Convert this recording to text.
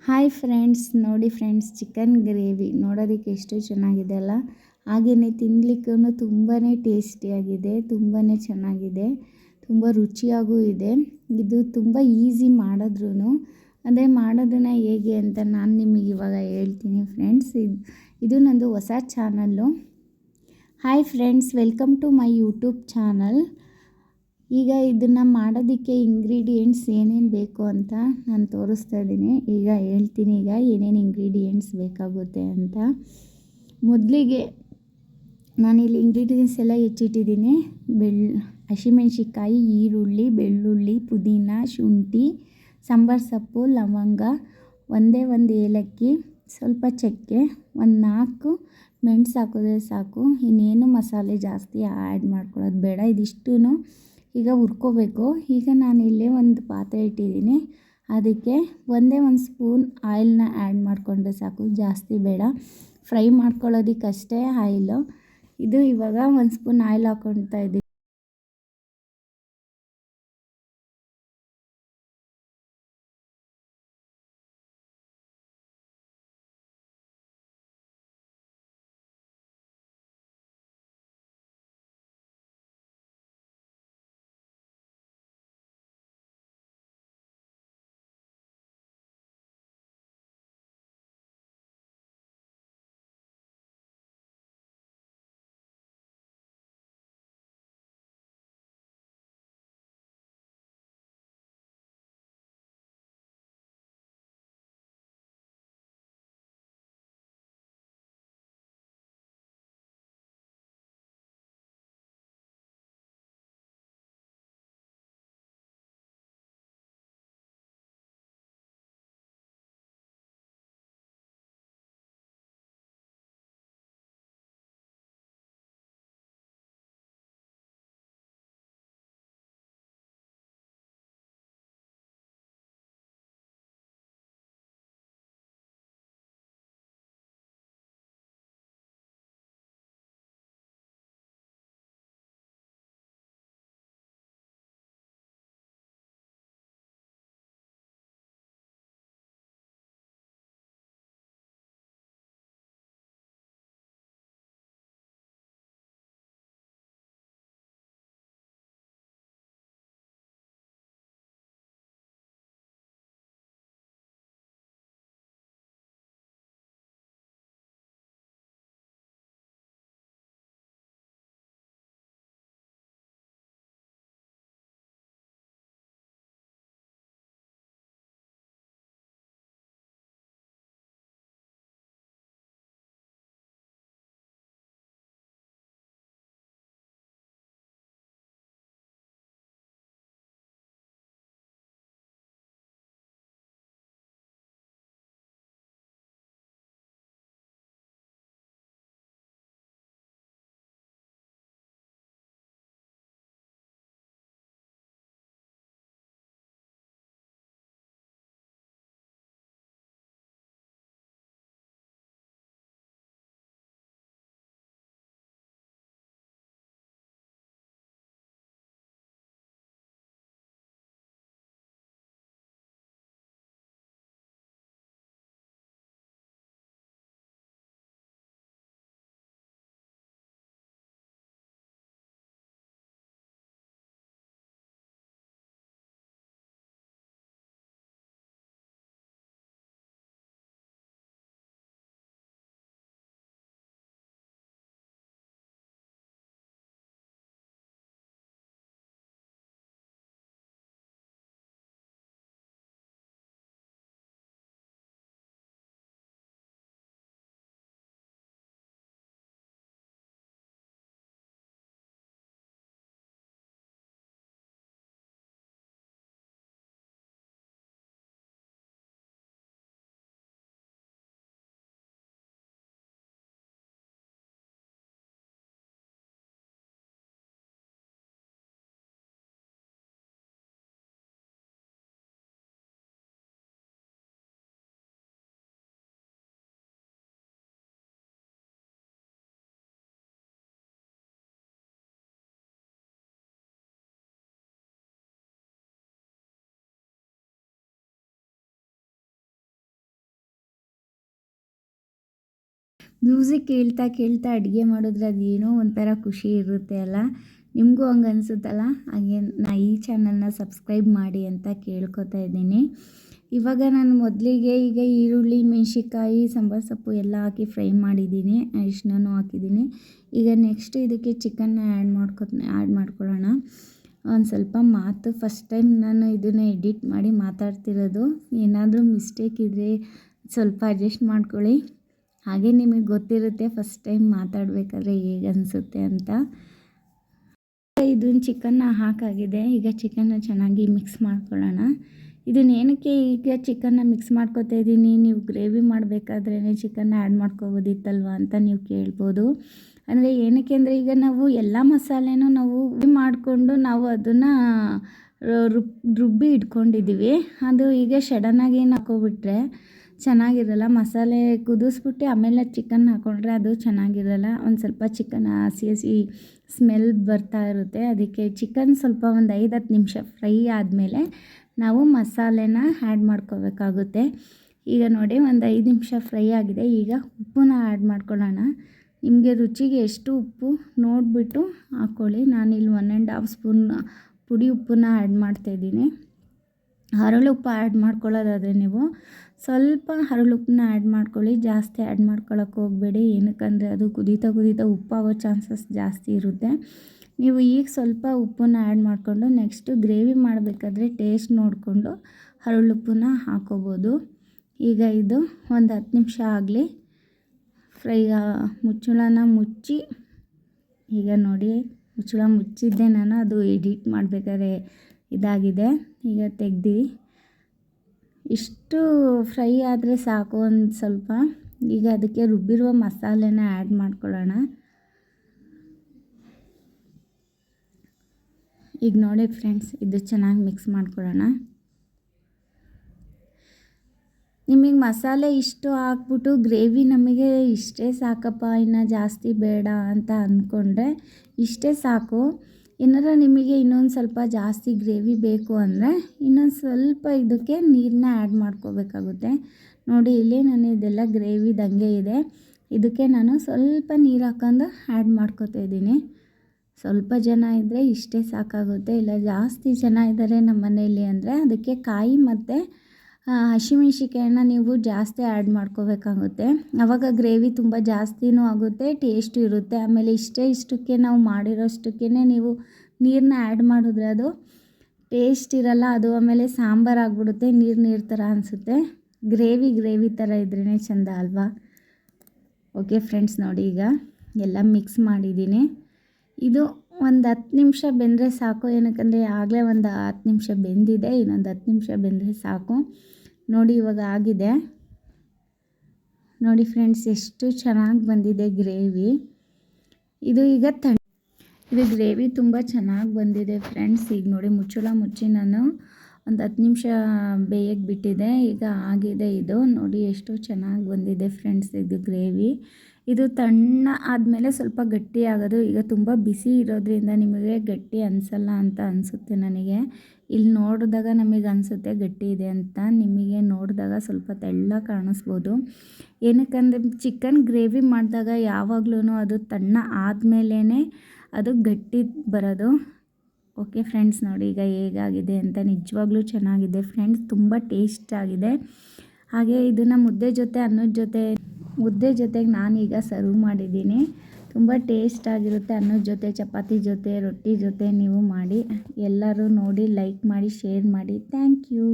Hi friends, ನೋಡಿ friends, chicken gravy ನೋಡೋದಕ್ಕೆ ಎಷ್ಟು ಚೆನ್ನಾಗಿದೆ ಅಲ್ಲ. ಹಾಗೆಯೇ ತಿನ್ನಲಿಕ್ಕೂ ತುಂಬಾ ಟೇಸ್ಟಿಯಾಗಿದೆ, ತುಂಬಾ ಚೆನ್ನಾಗಿದೆ, ತುಂಬ ರುಚಿಯಾಗೂ ಇದೆ. ಇದು ತುಂಬ ಈಸಿ ಮಾಡಿದ್ರೂ. ಅದೇ ಮಾಡೋದನ್ನು ಹೇಗೆ ಅಂತ ನಾನು ನಿಮಗೆ ಇವಾಗ ಹೇಳ್ತೀನಿ ಫ್ರೆಂಡ್ಸ್. ಇದು ನಂದು ಹೊಸ channel. Hi friends, welcome to my YouTube channel. ಈಗ ಇದನ್ನು ಮಾಡೋದಕ್ಕೆ ಇಂಗ್ರೀಡಿಯೆಂಟ್ಸ್ ಏನೇನು ಬೇಕು ಅಂತ ನಾನು ತೋರಿಸ್ತಾ ಇದ್ದೀನಿ. ಈಗ ಹೇಳ್ತೀನಿ ಏನೇನು ಇಂಗ್ರೀಡಿಯೆಂಟ್ಸ್ ಬೇಕಾಗುತ್ತೆ ಅಂತ. ಮೊದಲಿಗೆ ನಾನಿಲ್ಲಿ ಇಂಗ್ರೀಡಿಯೆಂಟ್ಸ್ ಎಲ್ಲ ಹೆಚ್ಚಿಟ್ಟಿದ್ದೀನಿ. ಹಸಿಮೆಣ್ಸಿಕಾಯಿ, ಈರುಳ್ಳಿ, ಬೆಳ್ಳುಳ್ಳಿ, ಪುದೀನ, ಶುಂಠಿ, ಸಾಂಬಾರು ಸೊಪ್ಪು, ಲವಂಗ, ಒಂದು ಏಲಕ್ಕಿ, ಸ್ವಲ್ಪ ಚಕ್ಕೆ, ಒಂದು 4 ಮೆಣಸು ಹಾಕಿದ್ರೆ ಸಾಕು. ಇನ್ನೇನು ಮಸಾಲೆ ಜಾಸ್ತಿ ಆ್ಯಡ್ ಮಾಡ್ಕೊಳ್ಳೋದು ಬೇಡ. ಇದಿಷ್ಟೂ ಈಗ ಹುರ್ಕೋಬೇಕು. ಈಗ ನಾನಿಲ್ಲಿ ಒಂದು ಪಾತ್ರೆ ಇಟ್ಟಿದ್ದೀನಿ. ಅದಕ್ಕೆ ಒಂದು ಸ್ಪೂನ್ ಆಯಿಲ್ನ ಆ್ಯಡ್ ಮಾಡಿಕೊಂಡ್ರೆ ಸಾಕು, ಜಾಸ್ತಿ ಬೇಡ. ಫ್ರೈ ಮಾಡ್ಕೊಳ್ಳೋದಕ್ಕಷ್ಟೇ ಆಯಿಲು. ಇದು ಇವಾಗ 1 ಸ್ಪೂನ್ ಆಯಿಲ್ ಹಾಕ್ಕೊಳ್ತಾ ಇದ್ದೀನಿ. ಮ್ಯೂಸಿಕ್ ಕೇಳ್ತಾ ಕೇಳ್ತಾ ಅಡುಗೆ ಮಾಡಿದ್ರೆ ಅದೇನೋ ಒಂಥರ ಖುಷಿ ಇರುತ್ತೆ ಅಲ್ಲ. ನಿಮಗೂ ಹಂಗೆ ಅನಿಸುತ್ತಲ್ಲ? ಹಾಗೆ ಈ ಚಾನಲ್ನ ಸಬ್ಸ್ಕ್ರೈಬ್ ಮಾಡಿ ಅಂತ ಕೇಳ್ಕೊತಾ ಇದ್ದೀನಿ. ಇವಾಗ ನಾನು ಮೊದಲಿಗೆ ಈಗ ಈರುಳ್ಳಿ, ಮೆಣಸಿನ್ಕಾಯಿ, ಸಾಂಬಾರು ಸೊಪ್ಪು ಎಲ್ಲ ಹಾಕಿ ಫ್ರೈ ಮಾಡಿದ್ದೀನಿ, ಅರಿಶಿನನೂ ಹಾಕಿದ್ದೀನಿ. ಈಗ ನೆಕ್ಸ್ಟ್ ಇದಕ್ಕೆ ಚಿಕನ್ನ ಆ್ಯಡ್ ಮಾಡ್ಕೊಳ್ಳೋಣ. ಒಂದು ಸ್ವಲ್ಪ ಮಾತು ಫಸ್ಟ್ ಟೈಮ್ ನಾನು ಇದನ್ನು ಎಡಿಟ್ ಮಾಡಿ ಮಾತಾಡ್ತಿರೋದು. ಏನಾದರೂ ಮಿಸ್ಟೇಕ್ ಇದ್ದರೆ ಸ್ವಲ್ಪ ಅಡ್ಜಸ್ಟ್ ಮಾಡ್ಕೊಳ್ಳಿ. ಹಾಗೆ ನಿಮಗೆ ಗೊತ್ತಿರುತ್ತೆ ಫಸ್ಟ್ ಟೈಮ್ ಮಾತಾಡಬೇಕಾದ್ರೆ ಹೇಗೆ ಅನಿಸುತ್ತೆ ಅಂತ. ಇದನ್ನು ಚಿಕನ್ನ ಹಾಕಾಗಿದೆ. ಈಗ ಚಿಕನ್ನ ಚೆನ್ನಾಗಿ ಮಿಕ್ಸ್ ಮಾಡ್ಕೊಳ್ಳೋಣ. ಇದನ್ನು ಏನಕ್ಕೆ ಈಗ ಚಿಕನ್ನ ಮಿಕ್ಸ್ ಮಾಡ್ಕೊತಾ ಇದ್ದೀನಿ, ನೀವು ಗ್ರೇವಿ ಮಾಡಬೇಕಾದ್ರೇ ಚಿಕನ್ನ ಆ್ಯಡ್ ಮಾಡ್ಕೊಬೋದಿತ್ತಲ್ವ ಅಂತ ನೀವು ಕೇಳ್ಬೋದು. ಅಂದರೆ ಏನಕ್ಕೆ ಅಂದರೆ ಈಗ ನಾವು ಎಲ್ಲ ಮಸಾಲೆನೂ ನಾವು ಮಾಡಿಕೊಂಡು ನಾವು ಅದನ್ನು ರುಬ್ಬಿ ಇಟ್ಕೊಂಡಿದ್ದೀವಿ. ಅದು ಈಗ ಸಡನ್ನಾಗಿ ಹಾಕೋಬಿಟ್ರೆ ಚೆನ್ನಾಗಿರಲ್ಲ. ಮಸಾಲೆ ಕುದಿಸ್ಬಿಟ್ಟು ಆಮೇಲೆ ಚಿಕನ್ ಹಾಕ್ಕೊಂಡ್ರೆ ಅದು ಚೆನ್ನಾಗಿರಲ್ಲ. ಒಂದು ಸ್ವಲ್ಪ ಚಿಕನ್ ಹಸಿ ಸ್ಮೆಲ್ ಬರ್ತಾ ಇರುತ್ತೆ. ಅದಕ್ಕೆ ಚಿಕನ್ ಸ್ವಲ್ಪ ಒಂದು 5-10 ನಿಮಿಷ ಫ್ರೈ ಆದಮೇಲೆ ನಾವು ಮಸಾಲೆನ ಆ್ಯಡ್ ಮಾಡ್ಕೋಬೇಕಾಗುತ್ತೆ. ಈಗ ನೋಡಿ ಒಂದು 5 ನಿಮಿಷ ಫ್ರೈ ಆಗಿದೆ. ಈಗ ಉಪ್ಪನ್ನ ಆ್ಯಡ್ ಮಾಡ್ಕೊಳ್ಳೋಣ. ನಿಮಗೆ ರುಚಿಗೆ ಎಷ್ಟು ಉಪ್ಪು ನೋಡಿಬಿಟ್ಟು ಹಾಕ್ಕೊಳ್ಳಿ. ನಾನಿಲ್ಲಿ 1½ ಸ್ಪೂನ್ ಪುಡಿ ಉಪ್ಪನ್ನ ಆ್ಯಡ್ ಮಾಡ್ತಾಯಿದ್ದೀನಿ. ಹರಳುಪ್ಪು ಆ್ಯಡ್ ಮಾಡ್ಕೊಳ್ಳೋದಾದರೆ ನೀವು ಸ್ವಲ್ಪ ಹರಳುಪ್ಪನ್ನ ಆ್ಯಡ್ ಮಾಡ್ಕೊಳ್ಳಿ, ಜಾಸ್ತಿ ಆ್ಯಡ್ ಮಾಡ್ಕೊಳ್ಳೋಕೆ ಹೋಗಬೇಡಿ. ಏನಕ್ಕಂದರೆ ಅದು ಕುದೀತಾ ಉಪ್ಪಾಗೋ ಚಾನ್ಸಸ್ ಜಾಸ್ತಿ ಇರುತ್ತೆ. ನೀವು ಈಗ ಸ್ವಲ್ಪ ಉಪ್ಪನ್ನ ಆ್ಯಡ್ ಮಾಡಿಕೊಂಡು ನೆಕ್ಸ್ಟು ಗ್ರೇವಿ ಮಾಡಬೇಕಾದ್ರೆ ಟೇಸ್ಟ್ ನೋಡಿಕೊಂಡು ಹರಳುಪ್ಪನ್ನ ಹಾಕೋಬೋದು. ಈಗ ಇದು ಒಂದು 10 ನಿಮಿಷ ಆಗಲಿ. ಮುಚ್ಚಳನ ಮುಚ್ಚಿ, ಈಗ ನೋಡಿ ಮುಚ್ಚಳ ಮುಚ್ಚಿದ್ದೆ ನಾನು, ಅದು ಎಡಿಟ್ ಮಾಡಬೇಕಾದ್ರೆ ಇದಾಗಿದೆ. ಈಗ ತೆಗ್ದು ಇಷ್ಟು ಫ್ರೈ ಆದರೆ ಸಾಕು ಒಂದು ಸ್ವಲ್ಪ. ಈಗ ಅದಕ್ಕೆ ರುಬ್ಬಿರುವ ಮಸಾಲೆನ ಆ್ಯಡ್ ಮಾಡ್ಕೊಳ್ಳೋಣ. ಈಗ ನೋಡಿ ಫ್ರೆಂಡ್ಸ್, ಇದು ಚೆನ್ನಾಗಿ ಮಿಕ್ಸ್ ಮಾಡ್ಕೊಳ್ಳೋಣ. ನಿಮಗೆ ಮಸಾಲೆ ಇಷ್ಟು ಹಾಕ್ಬಿಟ್ಟು ಗ್ರೇವಿ ನಮಗೆ ಇಷ್ಟೇ ಸಾಕಪ್ಪ, ಇನ್ನು ಜಾಸ್ತಿ ಬೇಡ ಅಂತ ಅಂದ್ಕೊಂಡ್ರೆ ಇಷ್ಟೇ ಸಾಕು. ಏನಾರ ನಿಮಗೆ ಇನ್ನೊಂದು ಸ್ವಲ್ಪ ಜಾಸ್ತಿ ಗ್ರೇವಿ ಬೇಕು ಅಂದರೆ ಇನ್ನೊಂದು ಸ್ವಲ್ಪ ಇದಕ್ಕೆ ನೀರನ್ನ ಆ್ಯಡ್ ಮಾಡ್ಕೋಬೇಕಾಗುತ್ತೆ. ನೋಡಿ ಇಲ್ಲಿ ನಾನು ಇದೆಲ್ಲ ಗ್ರೇವಿದಂಗೆ ಇದೆ. ಇದಕ್ಕೆ ನಾನು ಸ್ವಲ್ಪ ನೀರು ಹಾಕೊಂಡು ಆ್ಯಡ್ ಮಾಡ್ಕೋತಾ ಇದ್ದೀನಿ. ಸ್ವಲ್ಪ ಜನ ಇದ್ದರೆ ಇಷ್ಟೇ ಸಾಕಾಗುತ್ತೆ. ಇಲ್ಲ ಜಾಸ್ತಿ ಜನ ಇದ್ದಾರೆ ನಮ್ಮ ಮನೆಯಲ್ಲಿ ಅಂದರೆ ಅದಕ್ಕೆ ಕಾಯಿ ಮತ್ತು ಹಸಿಮೆಣ್ಸಿಕಾಯನ್ನ ನೀವು ಜಾಸ್ತಿ ಆ್ಯಡ್ ಮಾಡ್ಕೋಬೇಕಾಗುತ್ತೆ. ಆವಾಗ ಗ್ರೇವಿ ತುಂಬ ಜಾಸ್ತಿನೂ ಆಗುತ್ತೆ, ಟೇಸ್ಟು ಇರುತ್ತೆ. ಆಮೇಲೆ ಇಷ್ಟಕ್ಕೆ ನಾವು ಮಾಡಿರೋಷ್ಟಕ್ಕೆ ನೀವು ನೀರನ್ನ ಆ್ಯಡ್ ಮಾಡಿದ್ರೆ ಅದು ಟೇಸ್ಟ್ ಇರಲ್ಲ. ಅದು ಆಮೇಲೆ ಸಾಂಬಾರು ಆಗಿಬಿಡುತ್ತೆ, ನೀರು ಥರ ಅನಿಸುತ್ತೆ. ಗ್ರೇವಿ ಥರ ಇದ್ರೇ ಚೆಂದ ಅಲ್ವಾ? ಓಕೆ ಫ್ರೆಂಡ್ಸ್, ನೋಡಿ ಈಗ ಎಲ್ಲ ಮಿಕ್ಸ್ ಮಾಡಿದ್ದೀನಿ. ಇದು ಒಂದು 10 ನಿಮಿಷ ಬೆಂದರೆ ಸಾಕು. ಏನಕ್ಕಂದರೆ ಆಗಲೇ ಒಂದು 10 ನಿಮಿಷ ಬೆಂದಿದೆ, ಇನ್ನೊಂದು 10 ನಿಮಿಷ ಬೆಂದರೆ ಸಾಕು. ನೋಡಿ ಇವಾಗ ಆಗಿದೆ. ನೋಡಿ ಫ್ರೆಂಡ್ಸ್, ಎಷ್ಟು ಚೆನ್ನಾಗಿ ಬಂದಿದೆ ಗ್ರೇವಿ. ಇದು ಈಗ ಇದು ಗ್ರೇವಿ ತುಂಬ ಚೆನ್ನಾಗಿ ಬಂದಿದೆ ಫ್ರೆಂಡ್ಸ್. ಈಗ ನೋಡಿ ಮುಚ್ಚಳ ಮುಚ್ಚಿ ನಾನು ಒಂದು 10 ನಿಮಿಷ ಬೇಯಕ್ಕೆ ಬಿಟ್ಟಿದೆ. ಈಗ ಆಗಿದೆ ಇದು. ನೋಡಿ ಎಷ್ಟು ಚೆನ್ನಾಗಿ ಬಂದಿದೆ ಫ್ರೆಂಡ್ಸ್ ಇದು ಗ್ರೇವಿ. ಇದು ತಣ್ಣ ಆದಮೇಲೆ ಸ್ವಲ್ಪ ಗಟ್ಟಿ ಆಗೋದು. ಈಗ ತುಂಬ ಬಿಸಿ ಇರೋದ್ರಿಂದ ನಿಮಗೆ ಗಟ್ಟಿ ಅನಿಸಲ್ಲ ಅಂತ ಅನಿಸುತ್ತೆ ನನಗೆ. ಇಲ್ಲಿ ನೋಡಿದಾಗ ನಮಗೆ ಅನಿಸುತ್ತೆ ಗಟ್ಟಿ ಇದೆ ಅಂತ, ನಿಮಗೆ ನೋಡಿದಾಗ ಸ್ವಲ್ಪ ತೆಳ್ಳ ಕಾಣಿಸ್ಬೋದು. ಏನಕ್ಕಂದರೆ ಚಿಕನ್ ಗ್ರೇವಿ ಮಾಡಿದಾಗ ಯಾವಾಗಲೂ ಅದು ತಣ್ಣ ಆದಮೇಲೇ ಅದು ಗಟ್ಟಿ ಬರೋದು. ಓಕೆ ಫ್ರೆಂಡ್ಸ್, ನೋಡಿ ಈಗ ಹೇಗಾಗಿದೆ ಅಂತ. ನಿಜವಾಗ್ಲೂ ಚೆನ್ನಾಗಿದೆ ಫ್ರೆಂಡ್ಸ್, ತುಂಬ ಟೇಸ್ಟ್ ಆಗಿದೆ. ಹಾಗೆ ಇದನ್ನು ಮುದ್ದೆ ಜೊತೆಗೆ ನಾನೀಗ ಸರ್ವ್ ಮಾಡಿದ್ದೀನಿ. ತುಂಬ ಟೇಸ್ಟ್ ಆಗಿರುತ್ತೆ. ಅನ್ನದ ಜೊತೆ, ಚಪಾತಿ ಜೊತೆ, ರೊಟ್ಟಿ ಜೊತೆ ನೀವು ಮಾಡಿ. ಎಲ್ಲರೂ ನೋಡಿ ಲೈಕ್ ಮಾಡಿ, ಶೇರ್ ಮಾಡಿ. Thank you.